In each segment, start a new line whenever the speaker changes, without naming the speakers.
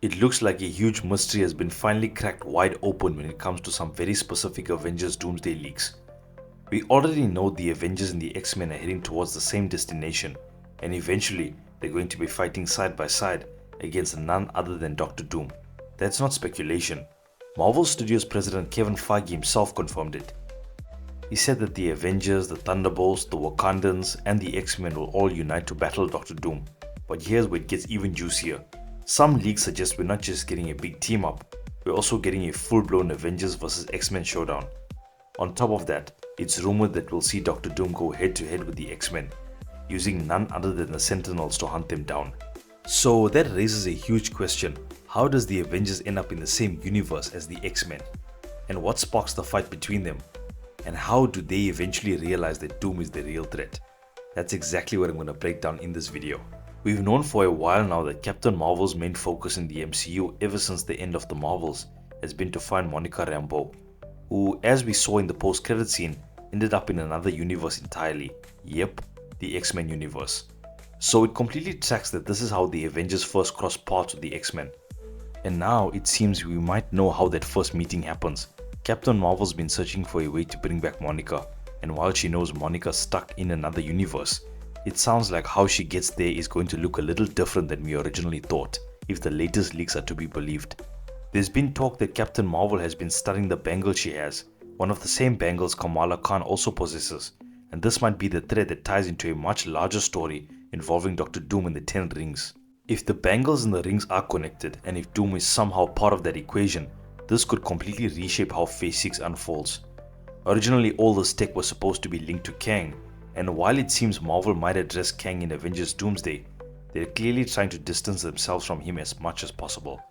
It looks like a huge mystery has been finally cracked wide open when it comes to some very specific Avengers Doomsday leaks. We already know the Avengers and the X-Men are heading towards the same destination, and eventually they're going to be fighting side by side against none other than Doctor Doom. That's not speculation. Marvel Studios president Kevin Feige himself confirmed it. He said that the Avengers, the Thunderbolts, the Wakandans, and the X-Men will all unite to battle Doctor Doom. But here's where it gets even juicier. Some leaks suggest we're not just getting a big team up, we're also getting a full-blown Avengers vs X-Men showdown. On top of that, it's rumored that we'll see Doctor Doom go head-to-head with the X-Men, using none other than the Sentinels to hunt them down. So that raises a huge question. How does the Avengers end up in the same universe as the X-Men? And what sparks the fight between them? And how do they eventually realize that Doom is the real threat? That's exactly what I'm going to break down in this video. We've known for a while now that Captain Marvel's main focus in the MCU ever since the end of the Marvels has been to find Monica Rambeau, who, as we saw in the post-credit scene, ended up in another universe entirely. Yep, the X-Men universe. So it completely tracks that this is how the Avengers first crossed paths with the X-Men. And now it seems we might know how that first meeting happens. Captain Marvel's been searching for a way to bring back Monica, and while she knows Monica's stuck in another universe, it sounds like how she gets there is going to look a little different than we originally thought, if the latest leaks are to be believed. There's been talk that Captain Marvel has been studying the bangle she has, one of the same bangles Kamala Khan also possesses, and this might be the thread that ties into a much larger story involving Doctor Doom and the 10 rings. If the bangles and the rings are connected, and if Doom is somehow part of that equation, this could completely reshape how Phase 6 unfolds. Originally, all this tech was supposed to be linked to Kang, and while it seems Marvel might address Kang in Avengers Doomsday, they're clearly trying to distance themselves from him as much as possible.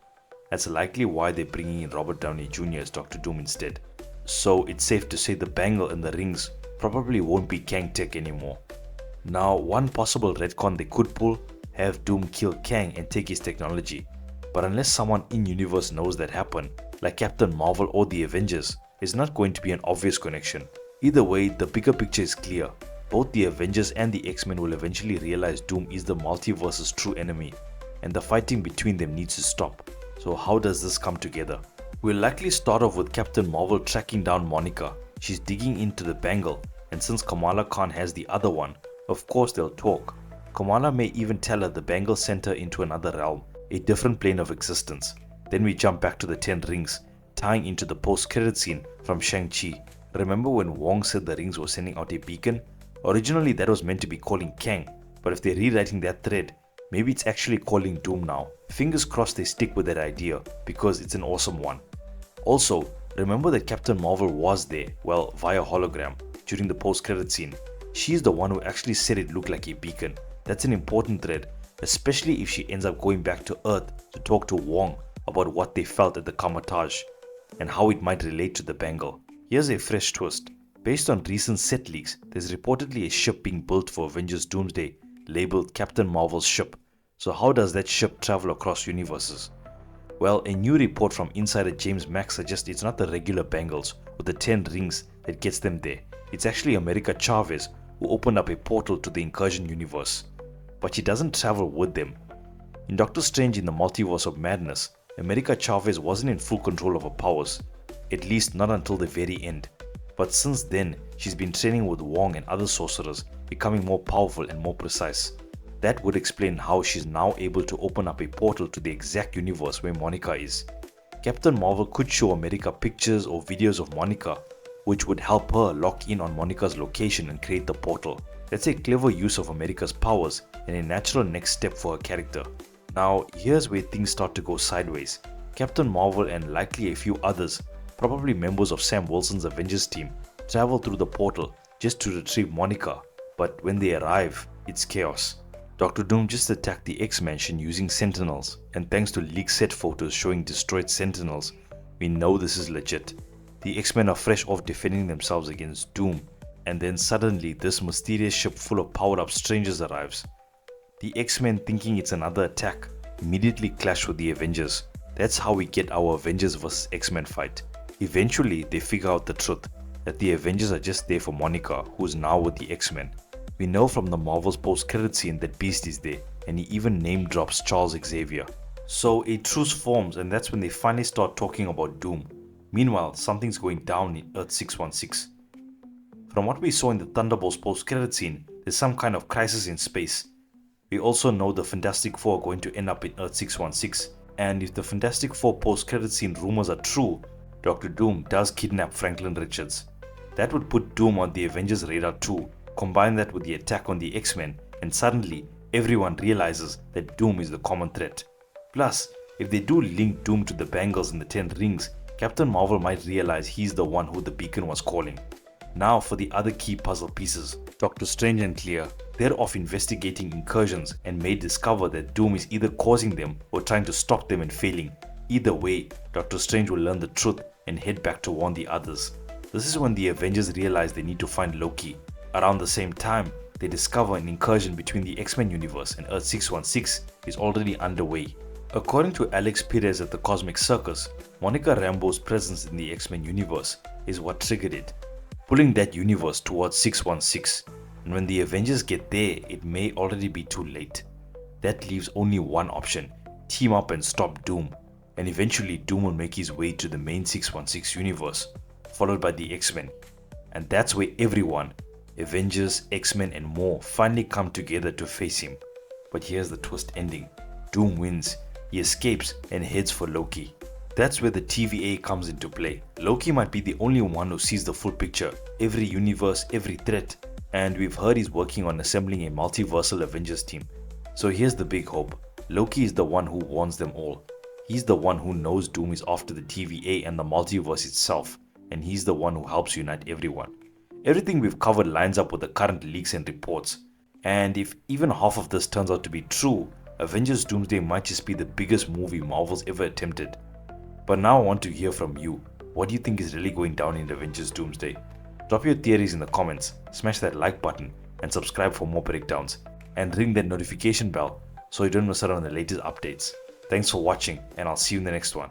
That's likely why they're bringing in Robert Downey Jr. as Doctor Doom instead. So it's safe to say the bangle and the rings probably won't be Kang tech anymore. Now, one possible retcon they could pull, have Doom kill Kang and take his technology. But unless someone in-universe knows that happened, like Captain Marvel or the Avengers, it's not going to be an obvious connection. Either way, the bigger picture is clear. Both the Avengers and the X-Men will eventually realize Doom is the multiverse's true enemy, and the fighting between them needs to stop. So how does this come together? We'll likely start off with Captain Marvel tracking down Monica. She's digging into the bangle, and since Kamala Khan has the other one, of course they'll talk. Kamala may even tell her the bangle sent her into another realm, a different plane of existence. Then we jump back to the 10 rings, tying into the post-credit scene from Shang-Chi. Remember when Wong said the rings were sending out a beacon? Originally that was meant to be calling Kang, but if they're rewriting that thread, maybe it's actually calling Doom now. Fingers crossed they stick with that idea, because it's an awesome one. Also, remember that Captain Marvel was there, well, via hologram, during the post-credit scene. She's the one who actually said it looked like a beacon. That's an important thread, especially if she ends up going back to Earth to talk to Wong about what they felt at the Kamar-Taj and how it might relate to the bangle. Here's a fresh twist. Based on recent set leaks, there's reportedly a ship being built for Avengers Doomsday labeled Captain Marvel's ship. So how does that ship travel across universes? Well, a new report from insider James Max suggests it's not the regular bangles or the 10 rings that gets them there. It's actually America Chavez who opened up a portal to the Incursion universe. But she doesn't travel with them. In Doctor Strange in the Multiverse of Madness, America Chavez wasn't in full control of her powers, at least not until the very end. But since then, she's been training with Wong and other sorcerers, becoming more powerful and more precise. That would explain how she's now able to open up a portal to the exact universe where Monica is. Captain Marvel could show America pictures or videos of Monica, which would help her lock in on Monica's location and create the portal. That's a clever use of America's powers and a natural next step for her character. Now, here's where things start to go sideways. Captain Marvel and likely a few others, probably members of Sam Wilson's Avengers team, travel through the portal just to retrieve Monica, but when they arrive, it's chaos. Doctor Doom just attacked the X-Mansion using Sentinels, and thanks to leaked set photos showing destroyed Sentinels, we know this is legit. The X-Men are fresh off defending themselves against Doom, and then suddenly this mysterious ship full of powered-up strangers arrives. The X-Men, thinking it's another attack, immediately clash with the Avengers. That's how we get our Avengers vs X-Men fight. Eventually, they figure out the truth, that the Avengers are just there for Monica, who's now with the X-Men. We know from the Marvel's post-credit scene that Beast is there, and he even name drops Charles Xavier. So a truce forms, and that's when they finally start talking about Doom. Meanwhile, something's going down in Earth 616. From what we saw in the Thunderbolts post-credit scene, there's some kind of crisis in space. We also know the Fantastic Four are going to end up in Earth 616, and if the Fantastic Four post-credit scene rumors are true, Doctor Doom does kidnap Franklin Richards. That would put Doom on the Avengers radar too. Combine that with the attack on the X-Men, and suddenly everyone realizes that Doom is the common threat. Plus, if they do link Doom to the bangles in the 10 rings, Captain Marvel might realize he's the one who the beacon was calling. Now for the other key puzzle pieces. Doctor Strange and Clea, they're off investigating incursions and may discover that Doom is either causing them or trying to stop them and failing. Either way, Doctor Strange will learn the truth and head back to warn the others. This is when the Avengers realize they need to find Loki. Around the same time, they discover an incursion between the X-Men universe and Earth 616 is already underway. According to Alex Perez at the Cosmic Circus, Monica Rambeau's presence in the X-Men universe is what triggered it, pulling that universe towards 616. And when the Avengers get there, it may already be too late. That leaves only one option: team up and stop Doom. And eventually Doom will make his way to the main 616 universe, followed by the X-Men. And that's where everyone, Avengers, X-Men and more, finally come together to face him. But here's the twist ending. Doom wins, he escapes and heads for Loki. That's where the TVA comes into play. Loki might be the only one who sees the full picture, every universe, every threat, and we've heard he's working on assembling a multiversal Avengers team. So here's the big hope. Loki is the one who warns them all. He's the one who knows Doom is after the TVA and the multiverse itself, and he's the one who helps unite everyone. Everything we've covered lines up with the current leaks and reports, and if even half of this turns out to be true, Avengers Doomsday might just be the biggest movie Marvel's ever attempted. But now I want to hear from you. What do you think is really going down in Avengers Doomsday? Drop your theories in the comments, smash that like button, and subscribe for more breakdowns. And ring that notification bell so you don't miss out on the latest updates. Thanks for watching, and I'll see you in the next one.